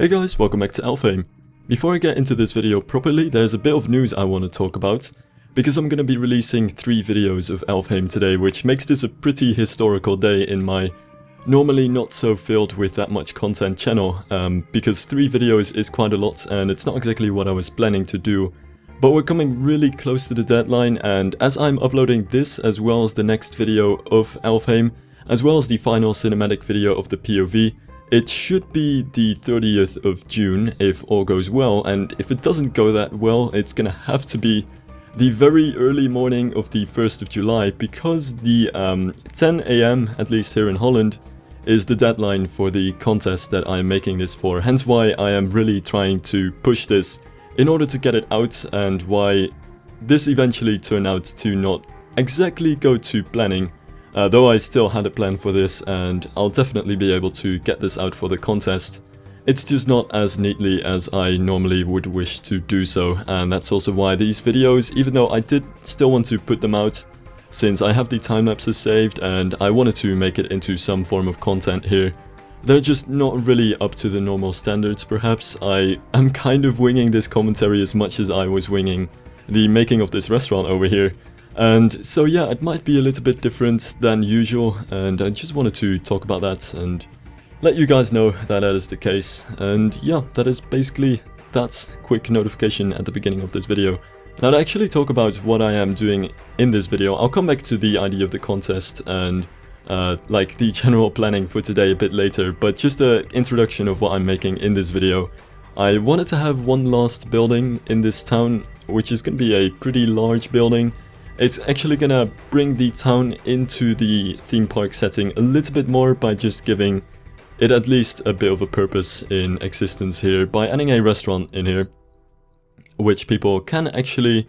Hey guys, welcome back to Alfheim. Before I get into this video properly, there's a bit of news I want to talk about, because I'm going to be releasing 3 videos of Alfheim today, which makes this a pretty historical day in my normally not so filled with that much content channel, because 3 videos is quite a lot and it's not exactly what I was planning to do. But we're coming really close to the deadline, and as I'm uploading this as well as the next video of Alfheim, as well as the final cinematic video of the POV, it should be the 30th of June if all goes well, and if it doesn't go that well, it's gonna have to be the very early morning of the 1st of July, because the 10 AM, at least here in Holland, is the deadline for the contest that I'm making this for. Hence why I am really trying to push this in order to get it out, and why this eventually turned out to not exactly go to planning. Though I still had a plan for this, and I'll definitely be able to get this out for the contest. It's just not as neatly as I normally would wish to do so, and that's also why these videos, even though I did still want to put them out, since I have the time lapses saved and I wanted to make it into some form of content here, they're just not really up to the normal standards perhaps. I am kind of winging this commentary as much as I was winging the making of this restaurant over here. And so yeah, it might be a little bit different than usual, and I just wanted to talk about that and let you guys know that that is the case. And yeah, that is basically that quick notification at the beginning of this video. Now to actually talk about what I am doing in this video, I'll come back to the idea of the contest and like the general planning for today a bit later, but just an introduction of what I'm making in this video. I wanted to have one last building in this town, which is going to be a pretty large building. It's actually gonna bring the town into the theme park setting a little bit more by just giving it at least a bit of a purpose in existence here, by adding a restaurant in here, which people can actually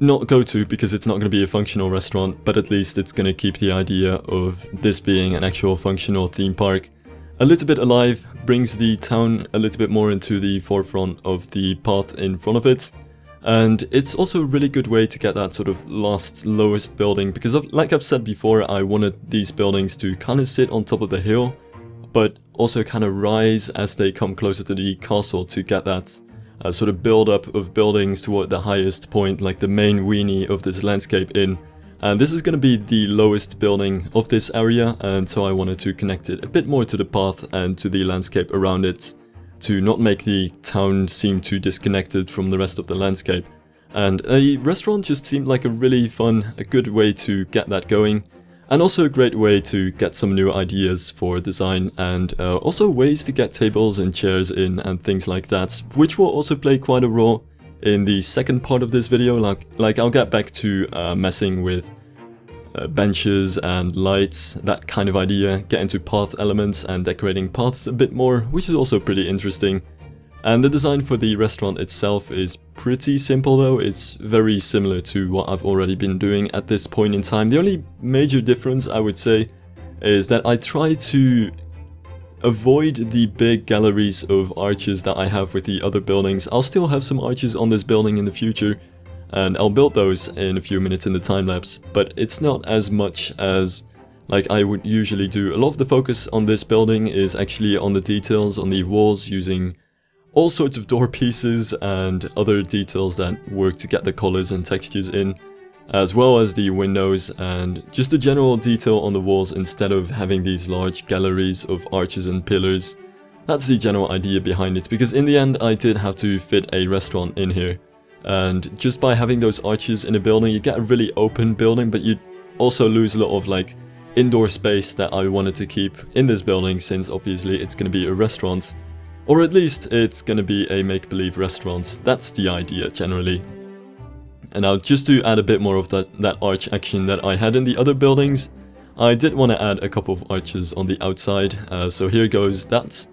not go to because it's not going to be a functional restaurant, but at least it's going to keep the idea of this being an actual functional theme park a little bit alive, brings the town a little bit more into the forefront of the path in front of it. And it's also a really good way to get that sort of lowest building, because like I've said before, I wanted these buildings to kind of sit on top of the hill, but also kind of rise as they come closer to the castle to get that sort of build up of buildings toward the highest point, like the main weenie of this landscape in. And this is going to be the lowest building of this area, and so I wanted to connect it a bit more to the path and to the landscape around it, to not make the town seem too disconnected from the rest of the landscape. And a restaurant just seemed like a really fun, a good way to get that going, and also a great way to get some new ideas for design, and also ways to get tables and chairs in and things like that, which will also play quite a role in the second part of this video. Like I'll get back to messing with benches and lights, that kind of idea, get into path elements and decorating paths a bit more, which is also pretty interesting. And the design for the restaurant itself is pretty simple though. It's very similar to what I've already been doing at this point in time. The only major difference, I would say, is that I try to avoid the big galleries of arches that I have with the other buildings. I'll still have some arches on this building in the future, and I'll build those in a few minutes in the time-lapse, but it's not as much as like I would usually do. A lot of the focus on this building is actually on the details on the walls, using all sorts of door pieces and other details that work to get the colors and textures in, as well as the windows and just the general detail on the walls instead of having these large galleries of arches and pillars. That's the general idea behind it, because in the end I did have to fit a restaurant in here. And just by having those arches in a building, you get a really open building, but you also lose a lot of like indoor space that I wanted to keep in this building, since obviously it's going to be a restaurant. Or at least it's going to be a make-believe restaurant. That's the idea generally. And now just to add a bit more of that arch action that I had in the other buildings, I did want to add a couple of arches on the outside, so here goes that.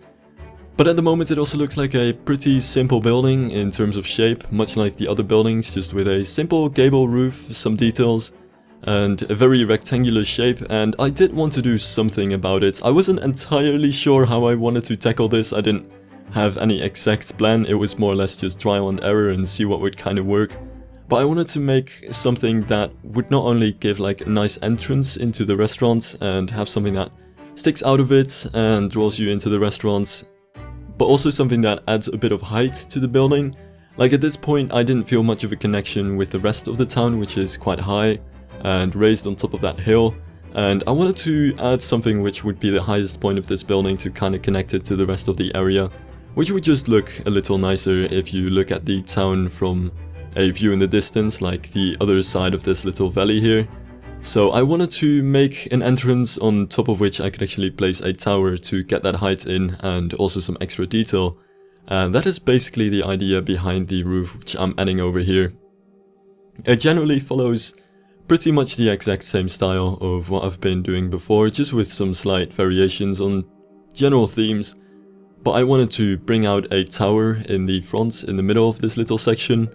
But at the moment it also looks like a pretty simple building in terms of shape, much like the other buildings, just with a simple gable roof, some details, and a very rectangular shape. And I did want to do something about it. I wasn't entirely sure how I wanted to tackle this. I didn't have any exact plan, it was more or less just trial and error and see what would kind of work. But I wanted to make something that would not only give like a nice entrance into the restaurant and have something that sticks out of it and draws you into the restaurant, but also something that adds a bit of height to the building. Like at this point I didn't feel much of a connection with the rest of the town, which is quite high and raised on top of that hill, and I wanted to add something which would be the highest point of this building to kind of connect it to the rest of the area, which would just look a little nicer if you look at the town from a view in the distance, like the other side of this little valley here. So I wanted to make an entrance on top of which I could actually place a tower to get that height in and also some extra detail. And that is basically the idea behind the roof which I'm adding over here. It generally follows pretty much the exact same style of what I've been doing before, just with some slight variations on general themes. But I wanted to bring out a tower in the front, in the middle of this little section,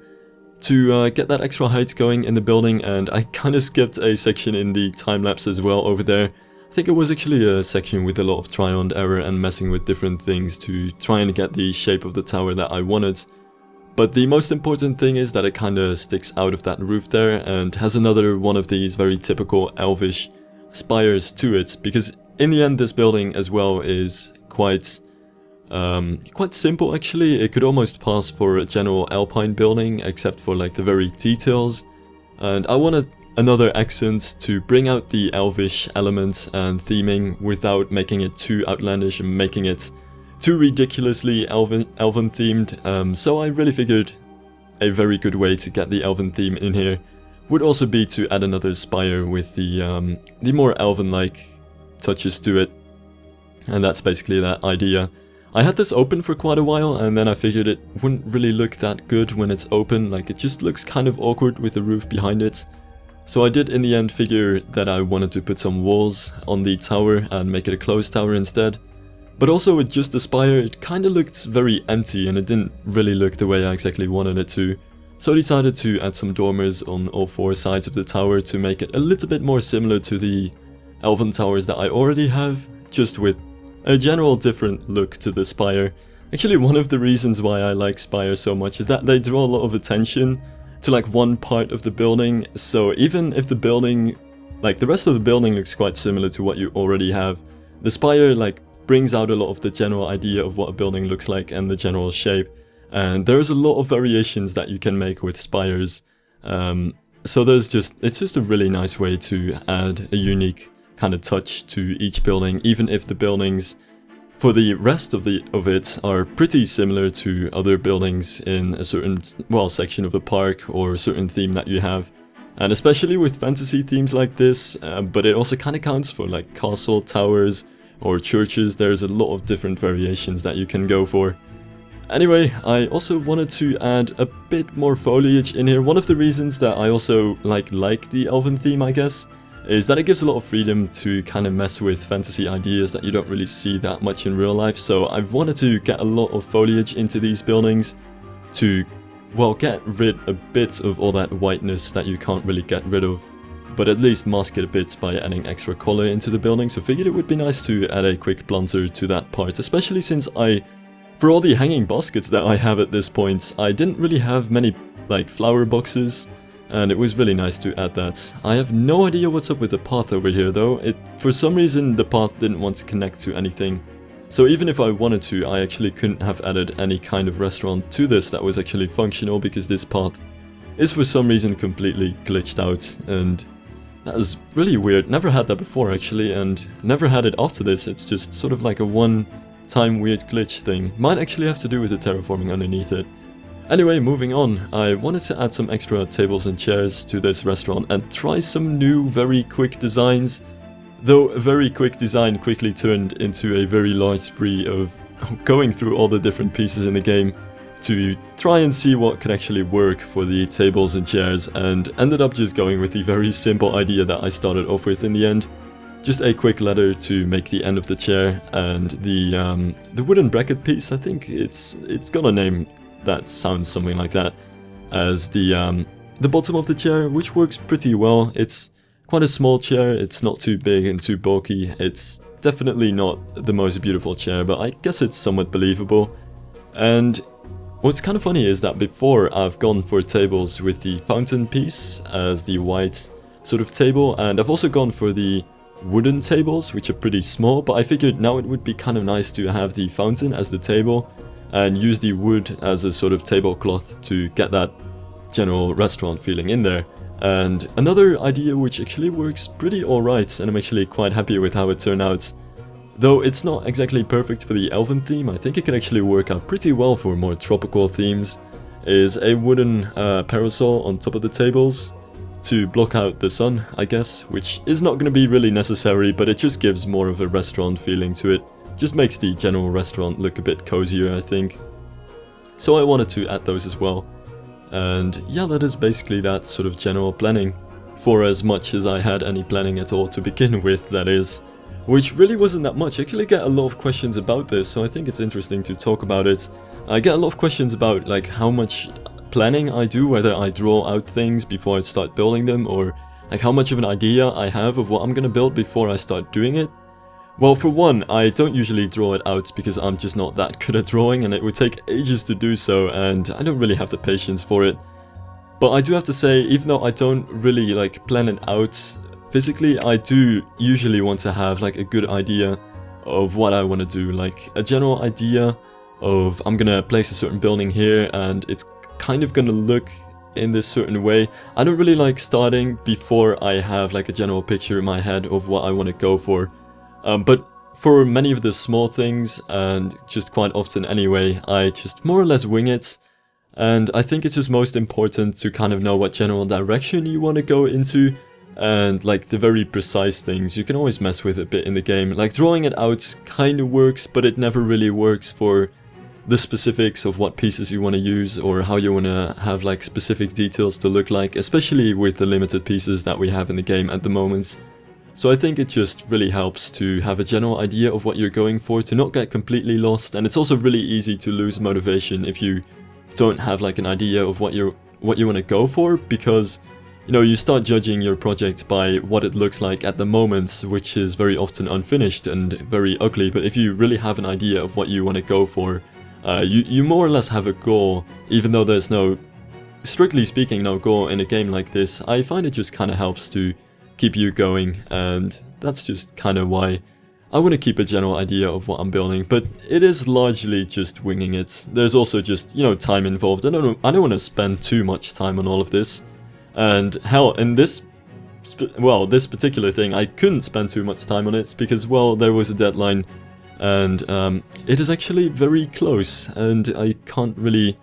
to get that extra height going in the building, and I kind of skipped a section in the time-lapse as well over there. I think it was actually a section with a lot of trial and error and messing with different things to try and get the shape of the tower that I wanted. But the most important thing is that it kind of sticks out of that roof there and has another one of these very typical elvish spires to it, because in the end this building as well is quite simple actually. It could almost pass for a general Alpine building, except for like the very details. And I wanted another accent to bring out the elvish element and theming without making it too outlandish and making it too ridiculously elven themed. So I really figured a very good way to get the elven theme in here would also be to add another spire with the more elven-like touches to it. And that's basically that idea. I had this open for quite a while, and then I figured it wouldn't really look that good when it's open, like it just looks kind of awkward with the roof behind it. So I did in the end figure that I wanted to put some walls on the tower and make it a closed tower instead. But also with just the spire it kind of looked very empty and it didn't really look the way I exactly wanted it to. So I decided to add some dormers on all four sides of the tower to make it a little bit more similar to the elven towers that I already have, just with a general different look to the spire. Actually, one of the reasons why I like spires so much is that they draw a lot of attention to like one part of the building. So even if the building, like the rest of the building looks quite similar to what you already have, the spire like brings out a lot of the general idea of what a building looks like and the general shape. And there's a lot of variations that you can make with spires. So it's just a really nice way to add a unique kind of touch to each building, even if the buildings for the rest of it are pretty similar to other buildings in a certain, well, section of the park or a certain theme that you have. And especially with fantasy themes like this, but it also kind of counts for like castle towers or churches. There's a lot of different variations that you can go for. Anyway, I also wanted to add a bit more foliage in here. One of the reasons that I also like the elven theme, I guess, is that it gives a lot of freedom to kind of mess with fantasy ideas that you don't really see that much in real life. So I wanted to get a lot of foliage into these buildings to, well, get rid a bit of all that whiteness that you can't really get rid of, but at least mask it a bit by adding extra color into the building. So I figured it would be nice to add a quick blunter to that part, especially since for all the hanging baskets that I have at this point, I didn't really have many like flower boxes. And it was really nice to add that. I have no idea what's up with the path over here though. For some reason the path didn't want to connect to anything. So even if I wanted to, I actually couldn't have added any kind of restaurant to this that was actually functional, because this path is for some reason completely glitched out. And that is really weird. Never had that before actually, and never had it after this. It's just sort of like a one-time weird glitch thing. Might actually have to do with the terraforming underneath it. Anyway, moving on, I wanted to add some extra tables and chairs to this restaurant and try some new, very quick designs. Though a very quick design quickly turned into a very large spree of going through all the different pieces in the game to try and see what could actually work for the tables and chairs, and ended up just going with the very simple idea that I started off with in the end. Just a quick ladder to make the end of the chair, and the wooden bracket piece, I think it's got a name that sounds something like that, as the bottom of the chair, which works pretty well. It's quite a small chair, it's not too big and too bulky. It's definitely not the most beautiful chair, but I guess it's somewhat believable. And what's kind of funny is that before I've gone for tables with the fountain piece as the white sort of table, and I've also gone for the wooden tables, which are pretty small, but I figured now it would be kind of nice to have the fountain as the table and use the wood as a sort of tablecloth to get that general restaurant feeling in there. And another idea which actually works pretty alright, and I'm actually quite happy with how it turned out. Though it's not exactly perfect for the elven theme, I think it could actually work out pretty well for more tropical themes, is a wooden parasol on top of the tables to block out the sun, I guess, which is not going to be really necessary, but it just gives more of a restaurant feeling to it. Just makes the general restaurant look a bit cozier, I think. So I wanted to add those as well. And yeah, that is basically that sort of general planning. For as much as I had any planning at all to begin with, that is. Which really wasn't that much. I actually get a lot of questions about this, so I think it's interesting to talk about it. I get a lot of questions about like how much planning I do, whether I draw out things before I start building them, or like how much of an idea I have of what I'm gonna build before I start doing it. Well, for one, I don't usually draw it out because I'm just not that good at drawing, and it would take ages to do so, and I don't really have the patience for it. But I do have to say, even though I don't really like plan it out physically, I do usually want to have like a good idea of what I want to do, like a general idea of I'm gonna place a certain building here and it's kind of gonna look in this certain way. I don't really like starting before I have like a general picture in my head of what I want to go for. But for many of the small things, and just quite often anyway, I just more or less wing it. And I think it's just most important to kind of know what general direction you want to go into. And like the very precise things you can always mess with a bit in the game. Like drawing it out kind of works, but it never really works for the specifics of what pieces you want to use or how you want to have like specific details to look like, especially with the limited pieces that we have in the game at the moment. So I think it just really helps to have a general idea of what you're going for, to not get completely lost. And it's also really easy to lose motivation if you don't have like an idea of what you want to go for, because you know, you start judging your project by what it looks like at the moment, which is very often unfinished and very ugly. But if you really have an idea of what you want to go for, you more or less have a goal, even though there's no, strictly speaking, no goal in a game like this. I find it just kind of helps to keep you going, and that's just kind of why I want to keep a general idea of what I'm building, but it is largely just winging it. There's also just, you know, time involved. I don't want to spend too much time on all of this. And hell, in this particular thing, I couldn't spend too much time on it because, well, there was a deadline, and it is actually very close, and I can't really,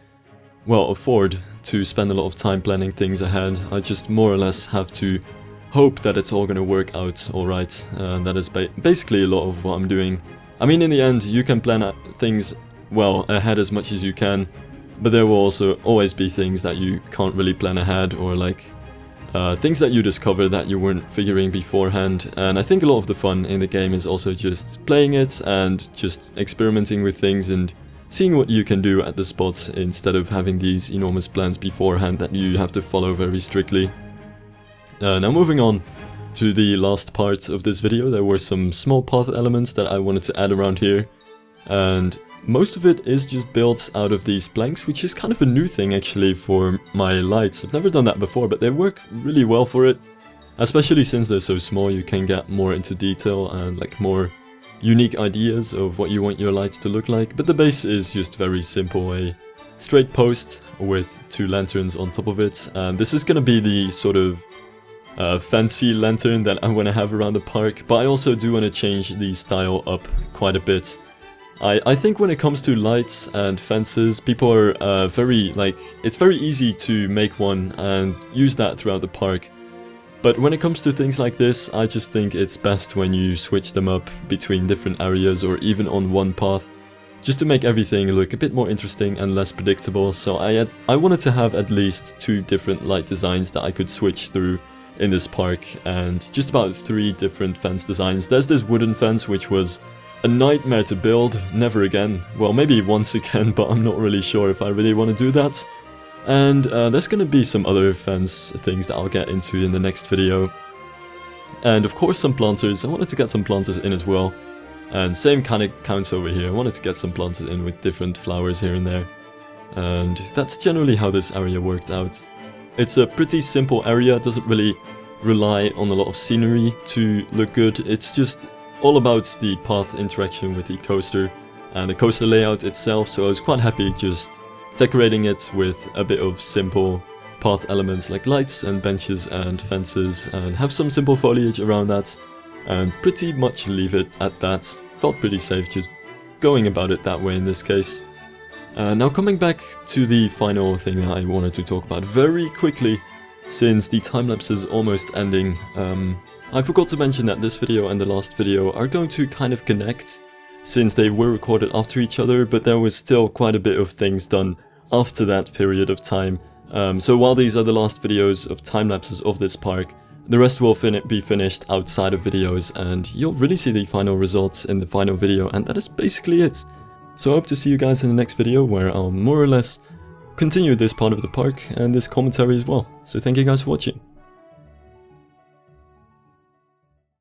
well, afford to spend a lot of time planning things ahead. I just more or less have to hope that it's all gonna work out alright, and that is basically a lot of what I'm doing. I mean, in the end, you can plan things, well, ahead as much as you can, but there will also always be things that you can't really plan ahead, or like things that you discover that you weren't figuring beforehand. And I think a lot of the fun in the game is also just playing it and just experimenting with things and seeing what you can do at the spots, instead of having these enormous plans beforehand that you have to follow very strictly. Now moving on to the last part of this video, there were some small path elements that I wanted to add around here, and most of it is just built out of these planks, which is kind of a new thing actually for my lights. I've never done that before, but they work really well for it, especially since they're so small. You can get more into detail and like more unique ideas of what you want your lights to look like, but the base is just very simple, a straight post with two lanterns on top of it, and this is gonna be the sort of fancy lantern that I want to have around the park, but I also do want to change the style up quite a bit. I think when it comes to lights and fences, people are very, like, it's very easy to make one and use that throughout the park. But when it comes to things like this, I just think it's best when you switch them up between different areas or even on one path, just to make everything look a bit more interesting and less predictable. So I wanted to have at least 2 different light designs that I could switch through in this park, and just about 3 different fence designs. There's this wooden fence which was a nightmare to build, never again. Well, maybe once again, but I'm not really sure if I really want to do that. And there's gonna be some other fence things that I'll get into in the next video. And of course some planters. I wanted to get some planters in as well. And same kind of counts over here. I wanted to get some planters in with different flowers here and there. And that's generally how this area worked out. It's a pretty simple area, it doesn't really rely on a lot of scenery to look good. It's just all about the path interaction with the coaster and the coaster layout itself, so I was quite happy just decorating it with a bit of simple path elements like lights and benches and fences, and have some simple foliage around that, and pretty much leave it at that. Felt pretty safe just going about it that way in this case. Now coming back to the final thing that I wanted to talk about very quickly, since the time-lapse is almost ending. I forgot to mention that this video and the last video are going to kind of connect, since they were recorded after each other, but there was still quite a bit of things done after that period of time. So while these are the last videos of time-lapses of this park, the rest will be finished outside of videos, and you'll really see the final results in the final video, and that is basically it. So I hope to see you guys in the next video, where I'll more or less continue this part of the park and this commentary as well. So thank you guys for watching.